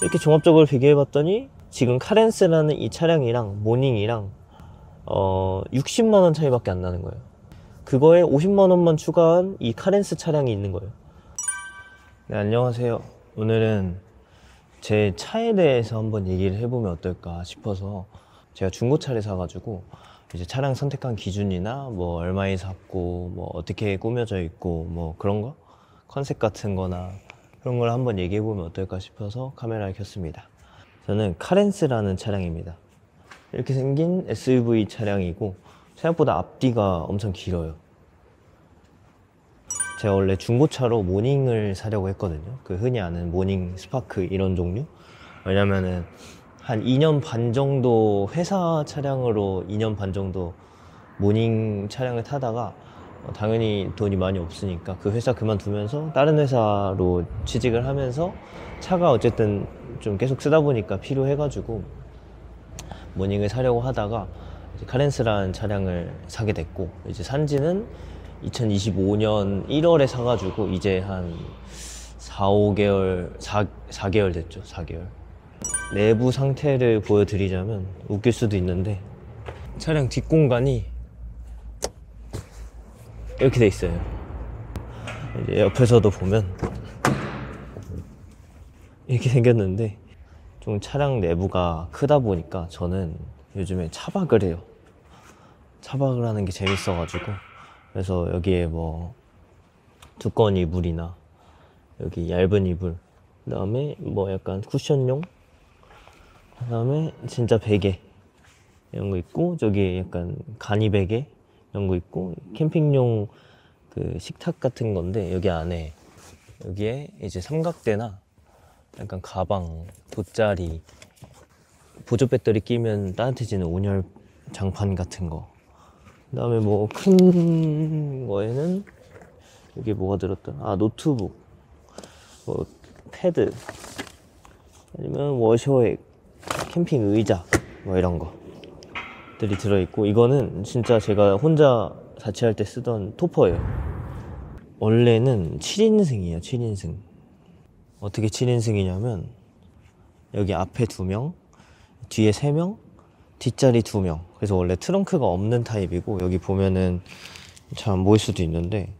이렇게 종합적으로 비교해 봤더니 지금 카렌스라는 이 차량이랑 모닝이랑 60만원 차이밖에 안 나는 거예요. 그거에 50만원만 추가한 이 카렌스 차량이 있는 거예요. 네, 안녕하세요. 오늘은 제 차에 대해서 한번 얘기를 해보면 어떨까 싶어서 제가 중고차를 사가지고 이제 차량 선택한 기준이나 뭐 얼마에 샀고 뭐 어떻게 꾸며져 있고 뭐 그런 거 컨셉 같은 거나 그런 걸 한번 얘기해 보면 어떨까 싶어서 카메라를 켰습니다. 저는 카렌스라는 차량입니다. 이렇게 생긴 SUV 차량이고 생각보다 앞뒤가 엄청 길어요. 제가 원래 중고차로 모닝을 사려고 했거든요. 그 흔히 아는 모닝 스파크 이런 종류. 왜냐면은 한 2년 반 정도 회사 차량으로 2년 반 정도 모닝 차량을 타다가 당연히 돈이 많이 없으니까 그 회사 그만두면서 다른 회사로 취직을 하면서 차가 어쨌든 좀 계속 쓰다 보니까 필요해가지고 모닝을 사려고 하다가 이제 카렌스라는 차량을 사게 됐고, 이제 산지는 2025년 1월에 사가지고 이제 한 4개월 됐죠. 4개월. 내부 상태를 보여드리자면 웃길 수도 있는데 차량 뒷공간이 이렇게 돼 있어요. 이제 옆에서도 보면 이렇게 생겼는데 좀 차량 내부가 크다 보니까 저는 요즘에 차박을 해요. 차박을 하는 게 재밌어가지고. 그래서 여기에 뭐 두꺼운 이불이나 여기 얇은 이불, 그 다음에 뭐 약간 쿠션용, 그 다음에 진짜 베개 이런 거 있고, 저기 약간 간이 베개 이런 거 있고, 캠핑용 그 식탁 같은 건데 여기 안에 여기에 이제 삼각대나 약간 가방, 돗자리, 보조 배터리 끼면 따뜻해지는 온열 장판 같은 거. 그 다음에 뭐 큰 거에는 여기 뭐가 들었더라? 아, 노트북, 뭐 패드, 아니면 워셔액, 캠핑 의자, 뭐 이런 거들이 들어있고, 이거는 진짜 제가 혼자 자취할 때 쓰던 토퍼예요. 원래는 7인승이에요. 7인승. 어떻게 7인승이냐면 여기 앞에 2명, 뒤에 3명, 뒷자리 2명. 그래서 원래 트렁크가 없는 타입이고, 여기 보면은 잘 안 보일 수도 있는데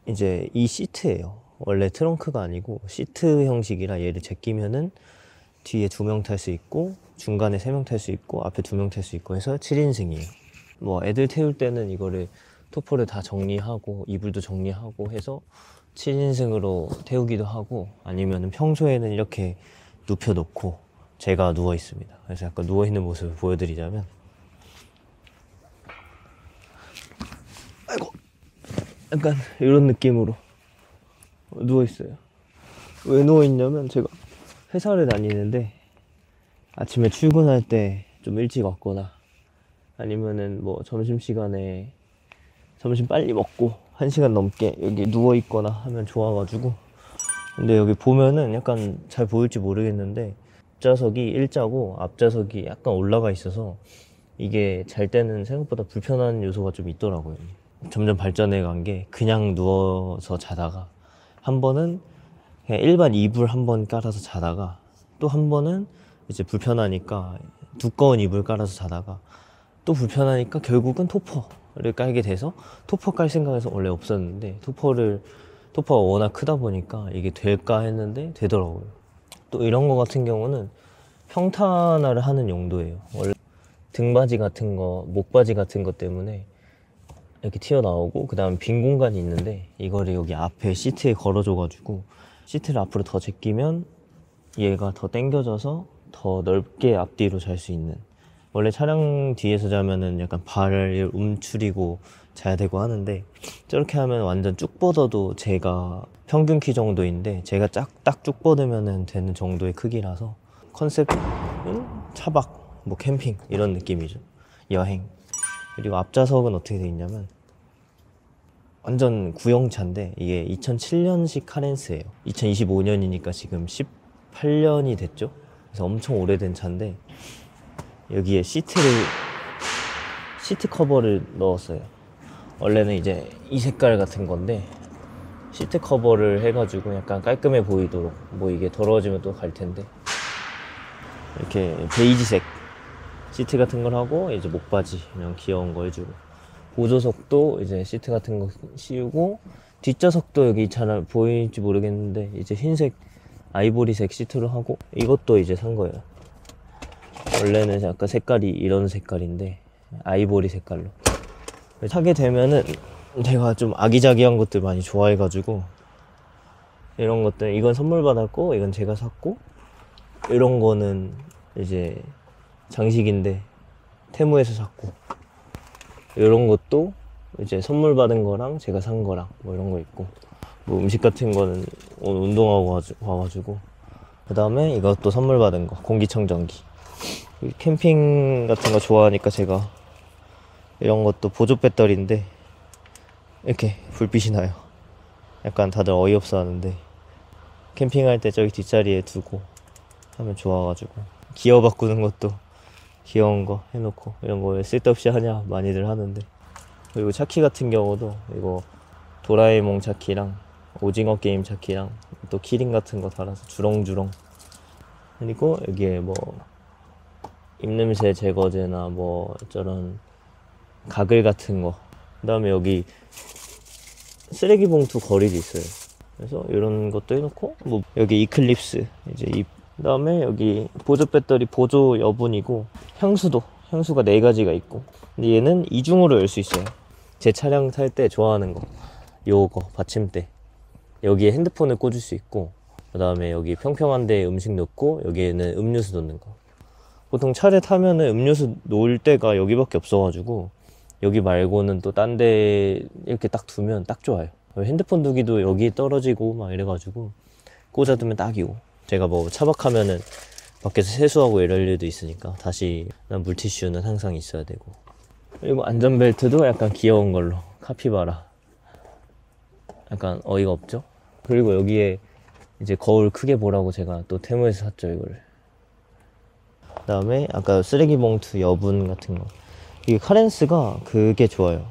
이제 이 시트예요. 원래 트렁크가 아니고 시트 형식이라 얘를 제끼면은 뒤에 2명 탈 수 있고, 중간에 3명 탈 수 있고, 앞에 2명 탈 수 있고 해서 7인승이에요. 뭐 애들 태울 때는 이거를 토퍼를 다 정리하고 이불도 정리하고 해서 7인승으로 태우기도 하고, 아니면은 평소에는 이렇게 눕혀놓고 제가 누워 있습니다. 그래서 약간 누워 있는 모습을 보여드리자면, 아이고, 약간 이런 느낌으로 누워 있어요. 왜 누워 있냐면 제가 회사를 다니는데 아침에 출근할 때 좀 일찍 왔거나 아니면은 뭐 점심시간에 점심 빨리 먹고 1시간 넘게 여기 누워 있거나 하면 좋아가지고. 근데 여기 보면은 약간 잘 보일지 모르겠는데 뒷좌석이 일자고 앞좌석이 약간 올라가 있어서 이게 잘 때는 생각보다 불편한 요소가 좀 있더라고요. 점점 발전해 간 게, 그냥 누워서 자다가 한 번은 그냥 일반 이불 한 번 깔아서 자다가, 또 한 번은 이제 불편하니까 두꺼운 이불 깔아서 자다가, 또 불편하니까 결국은 토퍼를 깔게 돼서, 토퍼 깔 생각에서 원래 없었는데 토퍼가 워낙 크다 보니까 이게 될까 했는데 되더라고요. 또 이런 거 같은 경우는 평탄화를 하는 용도예요. 원래 등받이 같은 거, 목받이 같은 거 때문에 이렇게 튀어나오고, 그 다음 빈 공간이 있는데 이거를 여기 앞에 시트에 걸어줘가지고 시트를 앞으로 더 제끼면 얘가 더 당겨져서 더 넓게 앞뒤로 잘 수 있는. 원래 차량 뒤에서 자면은 약간 발을 움츠리고 자야 되고 하는데, 저렇게 하면 완전 쭉 뻗어도 제가 평균 키 정도인데 제가 딱 쭉 뻗으면 되는 정도의 크기라서 컨셉은 차박, 뭐 캠핑 이런 느낌이죠. 여행. 그리고 앞좌석은 어떻게 돼 있냐면 완전 구형차인데 이게 2007년식 카렌스예요. 2025년이니까 지금 18년이 됐죠. 그래서 엄청 오래된 차인데 여기에 시트 커버를 넣었어요. 원래는 이제 이 색깔 같은 건데 시트 커버를 해가지고 약간 깔끔해 보이도록, 뭐 이게 더러워지면 또 갈 텐데 이렇게 베이지색 시트 같은 걸 하고, 이제 목바지 그냥 귀여운 거 해주고, 보조석도 이제 시트 같은 거 씌우고, 뒷좌석도 여기 잘 보일지 모르겠는데 이제 흰색 아이보리색 시트로 하고, 이것도 이제 산 거예요. 원래는 약간 색깔이 이런 색깔인데 아이보리 색깔로 사게 되면은, 제가 좀 아기자기한 것들 많이 좋아해가지고 이런 것들, 이건 선물 받았고 이건 제가 샀고, 이런 거는 이제 장식인데 테무에서 샀고, 이런 것도 이제 선물 받은 거랑 제가 산 거랑 뭐 이런 거 있고, 뭐 음식 같은 거는 오늘 운동하고 와가지고, 그 다음에 이것도 선물 받은 거 공기청정기. 캠핑 같은 거 좋아하니까 제가 이런 것도 보조 배터리인데 이렇게 불빛이 나요. 약간 다들 어이없어 하는데 캠핑할 때 저기 뒷자리에 두고 하면 좋아가지고, 기어 바꾸는 것도 귀여운 거 해놓고, 이런 거 왜 쓸데없이 하냐 많이들 하는데. 그리고 차키 같은 경우도 이거 도라에몽 차키랑 오징어 게임 차키랑 또 키링 같은 거 달아서 주렁주렁. 그리고 여기에 뭐 입냄새 제거제나 뭐 저런 가글 같은 거. 그 다음에 여기 쓰레기 봉투 거리도 있어요. 그래서 이런 것도 해놓고, 뭐 여기 이클립스 이제 그 다음에 여기 보조 배터리 보조 여분이고, 향수가 4가지가 있고, 근데 얘는 이중으로 열 수 있어요. 제 차량 탈 때 좋아하는 거, 요거 받침대, 여기에 핸드폰을 꽂을 수 있고, 그 다음에 여기 평평한 데에 음식 넣고, 여기에는 음료수 넣는 거. 보통 차를 타면은 음료수 놓을 데가 여기밖에 없어가지고, 여기 말고는 또 딴 데 이렇게 딱 두면 딱 좋아요. 핸드폰 두기도 여기 떨어지고 막 이래가지고 꽂아두면 딱이고, 제가 뭐 차박하면은 밖에서 세수하고 이럴 일도 있으니까 다시 물티슈는 항상 있어야 되고. 그리고 안전벨트도 약간 귀여운 걸로, 카피바라. 약간 어이가 없죠? 그리고 여기에 이제 거울 크게 보라고 제가 또 테무에서 샀죠, 이거를. 그 다음에 아까 쓰레기 봉투 여분 같은 거, 이게 카렌스가 그게 좋아요.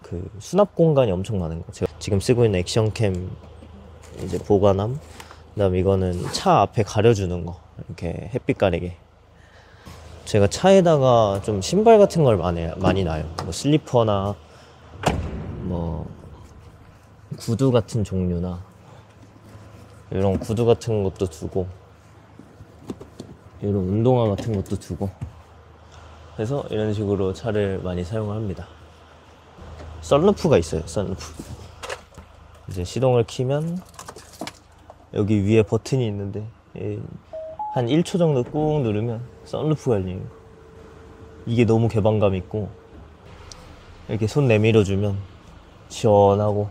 그 수납 공간이 엄청 많은 거. 제가 지금 쓰고 있는 액션캠 이제 보관함, 그 다음에 이거는 차 앞에 가려주는 거, 이렇게 햇빛 가리게. 제가 차에다가 좀 신발 같은 걸 많이 놔요. 뭐 슬리퍼나 뭐 구두 같은 종류나 이런 구두 같은 것도 두고, 이런 운동화 같은 것도 두고, 그래서 이런 식으로 차를 많이 사용을 합니다. 썬루프가 있어요. 썬루프. 이제 시동을 키면 여기 위에 버튼이 있는데, 한 1초 정도 꾹 누르면 썬루프가 열리는 거. 이게 너무 개방감 있고, 이렇게 손 내밀어 주면 시원하고.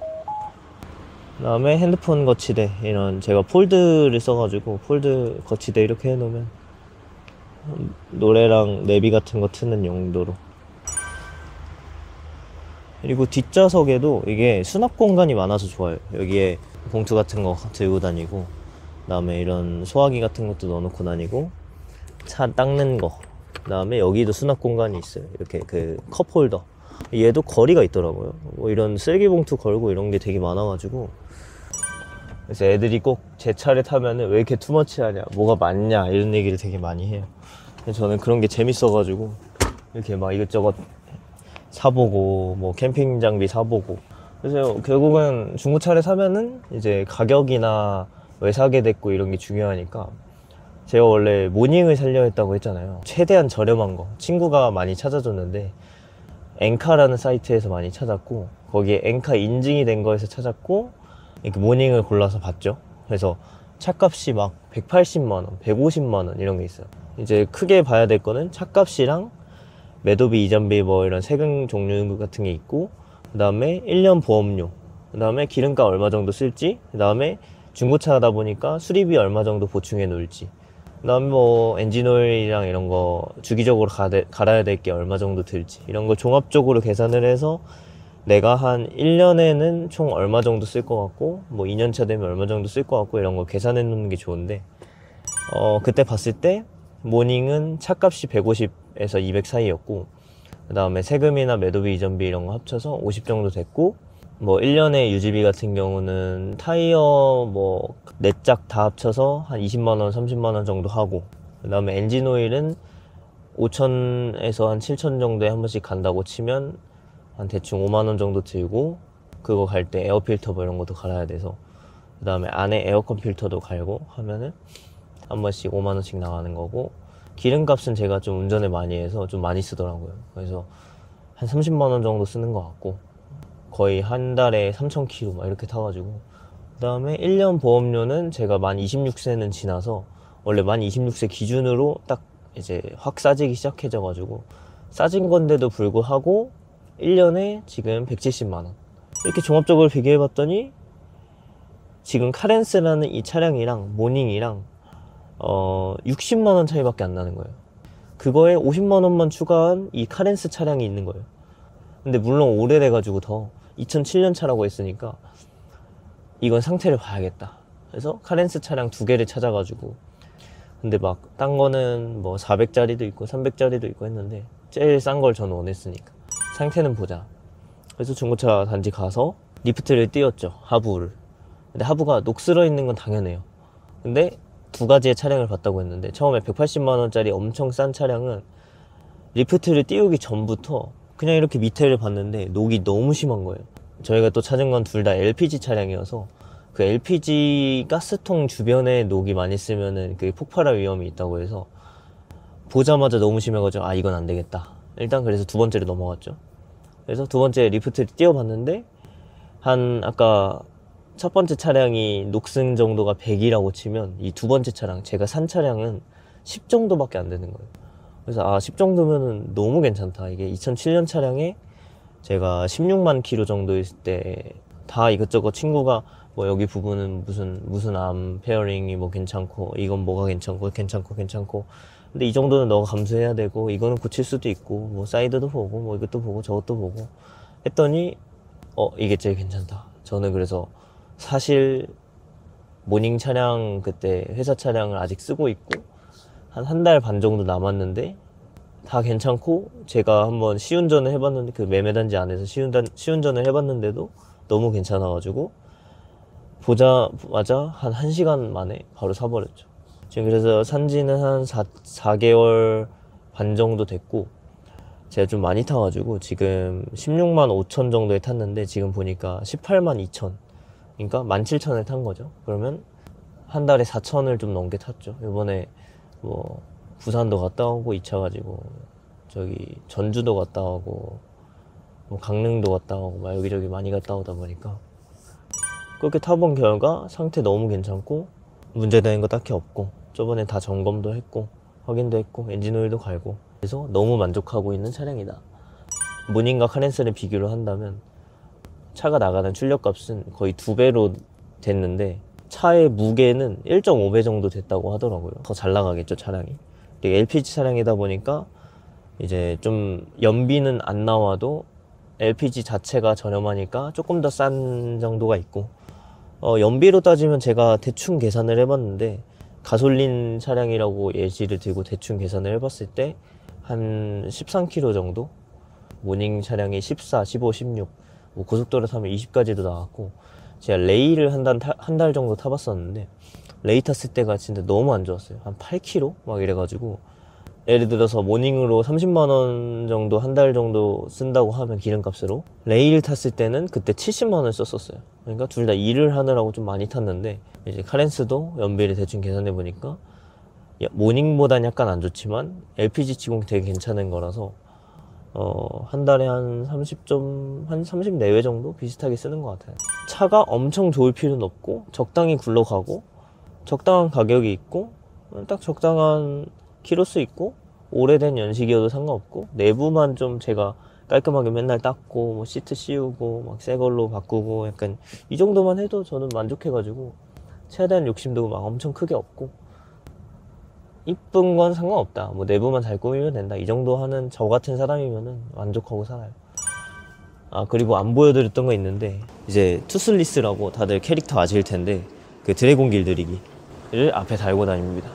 그 다음에 핸드폰 거치대, 이런 제가 폴드를 써가지고 폴드 거치대 이렇게 해놓으면 노래랑 내비 같은 거 트는 용도로. 그리고 뒷좌석에도 이게 수납 공간이 많아서 좋아요. 여기에 봉투 같은 거 들고 다니고, 그 다음에 이런 소화기 같은 것도 넣어놓고 다니고, 차 닦는 거, 그 다음에 여기도 수납 공간이 있어요. 이렇게 그 컵홀더, 얘도 거리가 있더라고요. 뭐 이런 쓰레기 봉투 걸고 이런 게 되게 많아가지고, 그래서 애들이 꼭 제 차를 타면은 왜 이렇게 투머치하냐, 뭐가 많냐, 이런 얘기를 되게 많이 해요. 근데 저는 그런 게 재밌어가지고 이렇게 막 이것저것 사보고, 뭐 캠핑 장비 사보고. 그래서 결국은 중고차를 사면은 이제 가격이나 왜 사게 됐고 이런 게 중요하니까, 제가 원래 모닝을 살려 했다고 했잖아요. 최대한 저렴한 거 친구가 많이 찾아줬는데, 엔카라는 사이트에서 많이 찾았고, 거기에 엔카 인증이 된 거에서 찾았고, 이렇게 모닝을 골라서 봤죠. 그래서 차값이 막 180만원, 150만원 이런 게 있어요. 이제 크게 봐야 될 거는 차값이랑 매도비, 이전비 뭐 이런 세금 종류 같은 게 있고, 그 다음에 1년 보험료, 그 다음에 기름값 얼마 정도 쓸지, 그 다음에 중고차다 보니까 수리비 얼마 정도 보충해 놓을지, 그 다음에 뭐 엔진오일이랑 이런 거 주기적으로 갈아야 될 게 얼마 정도 들지, 이런 걸 종합적으로 계산을 해서 내가 한 1년에는 총 얼마 정도 쓸 것 같고, 뭐 2년차 되면 얼마 정도 쓸 것 같고, 이런 거 계산해 놓는 게 좋은데, 그때 봤을 때 모닝은 차값이 150에서 200 사이였고, 그 다음에 세금이나 매도비, 이전비 이런 거 합쳐서 50 정도 됐고, 뭐 1년에 유지비 같은 경우는 타이어 뭐 4짝 다 합쳐서 한 20만원, 30만원 정도 하고, 그 다음에 엔진 오일은 5천에서 한 7천 정도에 한 번씩 간다고 치면 한 대충 5만원 정도 들고, 그거 갈 때 에어 필터 뭐 이런 것도 갈아야 돼서, 그 다음에 안에 에어컨 필터도 갈고 하면은 한 번씩 5만원씩 나가는 거고, 기름값은 제가 좀 운전을 많이 해서 좀 많이 쓰더라고요. 그래서 한 30만원 정도 쓰는 것 같고, 거의 한 달에 3,000km 막 이렇게 타가지고, 그 다음에 1년 보험료는 제가 만 26세는 지나서, 원래 만 26세 기준으로 딱 이제 확 싸지기 시작해져가지고, 싸진 건데도 불구하고 1년에 지금 170만원. 이렇게 종합적으로 비교해봤더니 지금 카렌스라는 이 차량이랑 모닝이랑 60만원 차이밖에 안 나는 거예요. 그거에 50만원만 추가한 이 카렌스 차량이 있는 거예요. 근데 물론 오래돼가지고 더 2007년 차라고 했으니까 이건 상태를 봐야겠다. 그래서 카렌스 차량 2개를 찾아가지고, 근데 막 딴 거는 뭐 400짜리도 있고 300짜리도 있고 했는데 제일 싼 걸 저는 원했으니까 상태는 보자. 그래서 중고차 단지 가서 리프트를 띄웠죠, 하부를. 근데 하부가 녹슬어 있는 건 당연해요. 근데 2가지의 차량을 봤다고 했는데, 처음에 180만원짜리 엄청 싼 차량은 리프트를 띄우기 전부터 그냥 이렇게 밑에를 봤는데 녹이 너무 심한 거예요. 저희가 또 찾은 건 둘 다 LPG 차량이어서, 그 LPG 가스통 주변에 녹이 많이 쓰면은 그 폭발할 위험이 있다고 해서 보자마자 너무 심해가지고 아, 이건 안 되겠다. 일단 그래서 2번째로 넘어갔죠. 그래서 2번째 리프트를 띄워봤는데, 한 아까 첫 번째 차량이 녹슨 정도가 100이라고 치면 이 2번째 차량, 제가 산 차량은 10 정도밖에 안 되는 거예요. 그래서 아, 10 정도면은 너무 괜찮다. 이게 2007년 차량에 제가 16만 킬로 정도 있을 때 다 이것저것 친구가 뭐 여기 부분은 무슨 암 페어링이 뭐 괜찮고, 이건 뭐가 괜찮고 근데 이 정도는 너가 감수해야 되고, 이거는 고칠 수도 있고, 뭐 사이드도 보고 뭐 이것도 보고 저것도 보고 했더니 이게 제일 괜찮다. 저는 그래서 사실 모닝 차량, 그때 회사 차량을 아직 쓰고 있고 한 달 반 정도 남았는데 다 괜찮고, 제가 한번 시운전을 해봤는데, 그 매매단지 안에서 시운전을 해봤는데도 너무 괜찮아가지고 보자마자 한 1시간 만에 바로 사버렸죠. 지금 그래서 산지는 한 4개월 반 정도 됐고, 제가 좀 많이 타가지고 지금 16만 5천 정도에 탔는데 지금 보니까 18만 2천, 그러니까 17,000을 탄 거죠. 그러면 한 달에 4천을 좀 넘게 탔죠. 이번에 뭐 부산도 갔다 오고 2차 가지고, 저기 전주도 갔다 오고 뭐 강릉도 갔다 오고 막 여기저기 많이 갔다 오다 보니까 그렇게 타본 결과 상태 너무 괜찮고 문제되는 거 딱히 없고, 저번에 다 점검도 했고 확인도 했고 엔진 오일도 갈고, 그래서 너무 만족하고 있는 차량이다. 모닝과 카렌스를 비교를 한다면 차가 나가는 출력값은 거의 2배로 됐는데, 차의 무게는 1.5배 정도 됐다고 하더라고요. 더 잘 나가겠죠, 차량이. LPG 차량이다 보니까 이제 좀 연비는 안 나와도 LPG 자체가 저렴하니까 조금 더 싼 정도가 있고, 연비로 따지면 제가 대충 계산을 해봤는데, 가솔린 차량이라고 예시를 들고 대충 계산을 해봤을 때 한 13km 정도? 모닝 차량이 14, 15, 16, 뭐 고속도로 타면 20까지도 나왔고, 제가 레이를 한 달 정도 타봤었는데 레이 탔을 때가 진짜 너무 안 좋았어요. 한 8km? 막 이래가지고, 예를 들어서 모닝으로 30만원 정도 한 달 정도 쓴다고 하면 기름값으로, 레이를 탔을 때는 그때 70만원 썼었어요. 그러니까 둘 다 일을 하느라고 좀 많이 탔는데, 이제 카렌스도 연비를 대충 계산해 보니까 모닝보단 약간 안 좋지만 LPG 치고 되게 괜찮은 거라서 한 달에 한 30 내외 정도 비슷하게 쓰는 것 같아요. 차가 엄청 좋을 필요는 없고, 적당히 굴러가고 적당한 가격이 있고 딱 적당한 키로수 있고, 오래된 연식이어도 상관없고, 내부만 좀 제가 깔끔하게 맨날 닦고 뭐 시트 씌우고 막 새 걸로 바꾸고, 약간 이 정도만 해도 저는 만족해가지고 차에 대한 욕심도 막 엄청 크게 없고, 이쁜 건 상관없다, 뭐 내부만 잘 꾸미면 된다, 이 정도 하는 저 같은 사람이면은 만족하고 살아요. 아, 그리고 안 보여드렸던 거 있는데, 이제 투슬리스라고 다들 캐릭터 아실 텐데, 그 드래곤 길들이기를 앞에 달고 다닙니다.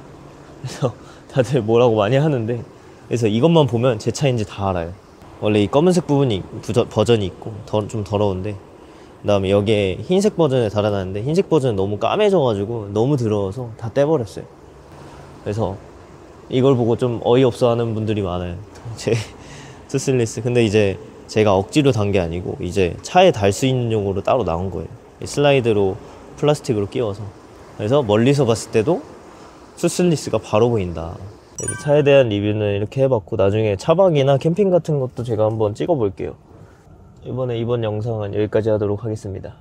그래서 다들 뭐라고 많이 하는데, 그래서 이것만 보면 제 차인지 다 알아요. 원래 이 검은색 부분이 버전이 있고 좀 더러운데, 그다음에 여기에 흰색 버전을 달아놨는데 흰색 버전은 너무 까매져가지고 너무 더러워서 다 떼버렸어요. 그래서 이걸 보고 좀 어이없어 하는 분들이 많아요. 제 투슬리스. 근데 이제 제가 억지로 단 게 아니고 이제 차에 달 수 있는 용으로 따로 나온 거예요. 이 슬라이드로 플라스틱으로 끼워서. 그래서 멀리서 봤을 때도 투슬리스가 바로 보인다. 그래서 차에 대한 리뷰는 이렇게 해봤고, 나중에 차박이나 캠핑 같은 것도 제가 한번 찍어 볼게요. 이번 영상은 여기까지 하도록 하겠습니다.